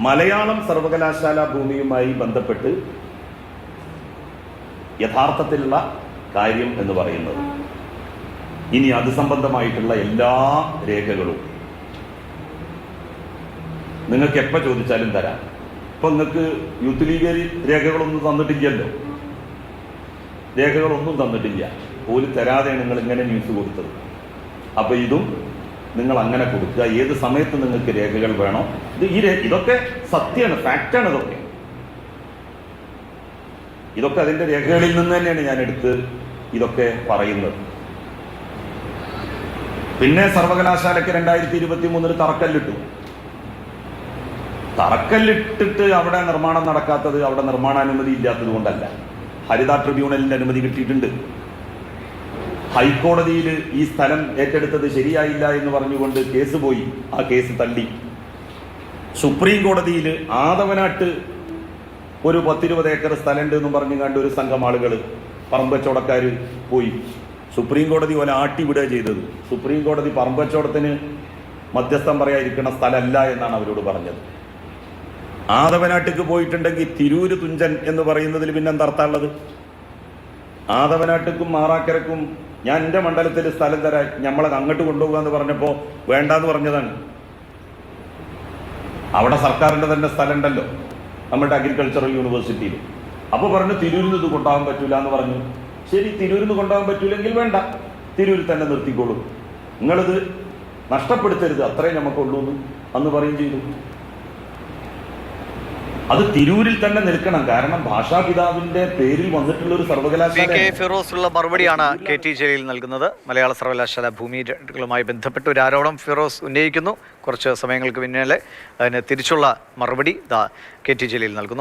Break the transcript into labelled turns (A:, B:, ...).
A: മലയാളം സർവകലാശാല ഭൂമിയുമായി ബന്ധപ്പെട്ട് യഥാർത്ഥത്തിലുള്ള കാര്യം എന്ന് പറയുന്നത് ഇനി അത് സംബന്ധമായിട്ടുള്ള എല്ലാ രേഖകളും നിങ്ങൾക്ക് എപ്പോൾ ചോദിച്ചാലും തരാം. ഇപ്പൊ നിങ്ങൾക്ക് യൂത്ത് ലീഗ് രേഖകളൊന്നും തന്നിട്ടില്ലല്ലോ, രേഖകളൊന്നും തന്നിട്ടില്ല, പോലും തരാതെയാണ് നിങ്ങൾ ഇങ്ങനെ ന്യൂസ് കൊടുത്തത്. അപ്പൊ ഇതും നിങ്ങൾ അങ്ങനെ കൊടുക്കുക. ഏത് സമയത്ത് നിങ്ങൾക്ക് രേഖകൾ വേണോ, ഇതൊക്കെ സത്യമാണ്, ഫാക്റ്റാണ്. ഇതൊക്കെ അതിന്റെ രേഖകളിൽ നിന്ന് തന്നെയാണ് ഞാൻ എടുത്ത് ഇതൊക്കെ പറയുന്നത്. പിന്നെ സർവകലാശാലയ്ക്ക് 2023 തറക്കല്ലിട്ടിട്ട് അവിടെ നിർമ്മാണം നടക്കാത്തത് അവിടെ നിർമ്മാണാനുമതി ഇല്ലാത്തത് കൊണ്ടല്ല. ഹരിത ട്രിബ്യൂണലിന്റെ അനുമതി കിട്ടിയിട്ടുണ്ട്. ഹൈക്കോടതിയിൽ ഈ സ്ഥലം ഏറ്റെടുത്തത് ശരിയായില്ല എന്ന് പറഞ്ഞുകൊണ്ട് കേസ് പോയി, ആ കേസ് തള്ളി. സുപ്രീം കോടതിയിൽ ആദവനാട്ട് ഒരു 10-20 ഏക്കർ സ്ഥലമുണ്ട് എന്നും പറഞ്ഞു കണ്ട് ഒരു സംഘം ആളുകൾ, പറമ്പച്ചവടക്കാർ പോയി. സുപ്രീം കോടതി പോലെ ആട്ടിവിടുക ചെയ്തത്. സുപ്രീം കോടതി പറമ്പച്ചവടത്തിന് മധ്യസ്ഥം പറയാതിരിക്കുന്ന സ്ഥലമല്ല എന്നാണ് അവരോട് പറഞ്ഞത്. ആദവനാട്ടിക്ക് പോയിട്ടുണ്ടെങ്കിൽ തിരൂര് തുഞ്ചൻ എന്ന് പറയുന്നതിൽ പിന്നെ എന്താർത്ഥമുള്ളത്? ആദവനാട്ടിക്കും മാറാക്കരക്കും ഞാൻ എൻ്റെ മണ്ഡലത്തിൽ സ്ഥലം തരാൻ നമ്മളെ അങ്ങോട്ട് കൊണ്ടുപോകുക എന്ന് പറഞ്ഞപ്പോൾ വേണ്ടാന്ന് പറഞ്ഞതാണ്. അവിടെ സർക്കാരിൻ്റെ തന്നെ സ്ഥലം ഉണ്ടല്ലോ, നമ്മുടെ അഗ്രികൾച്ചറൽ യൂണിവേഴ്സിറ്റിയിൽ. അപ്പോൾ പറഞ്ഞു തിരൂരിൽ നിന്ന് ഇത് കൊണ്ടുപോകാൻ പറ്റൂല എന്ന് പറഞ്ഞു. ശരി, തിരൂരിൽ നിന്ന് കൊണ്ടുപോകാൻ പറ്റൂലെങ്കിൽ വേണ്ട, തിരൂരിൽ തന്നെ നിർത്തിക്കോളൂ, നിങ്ങളിത് നഷ്ടപ്പെടുത്തരുത്, അത്രേ നമുക്കുള്ളൂ എന്ന് അന്ന് പറയും ചെയ്തു. അത് തിരൂരിൽ തന്നെ നിൽക്കണം. കാരണം ഭാഷാപിതാവിന്റെ പേരിൽ വന്നിട്ടുള്ള ഒരു സർവകലാശാല.
B: കെ ഫിറോസുള്ള മറുപടിയാണ് KT ജലീൽ നൽകുന്നത്. മലയാള സർവകലാശാല ഭൂമികളുമായി ബന്ധപ്പെട്ട് ഒരു ആരോപണം ഫിറോസ് ഉന്നയിക്കുന്നു. കുറച്ച് സമയങ്ങൾക്ക് പിന്നാലെ അതിന് തിരിച്ചുള്ള മറുപടി KT ജലീൽ നൽകുന്നു.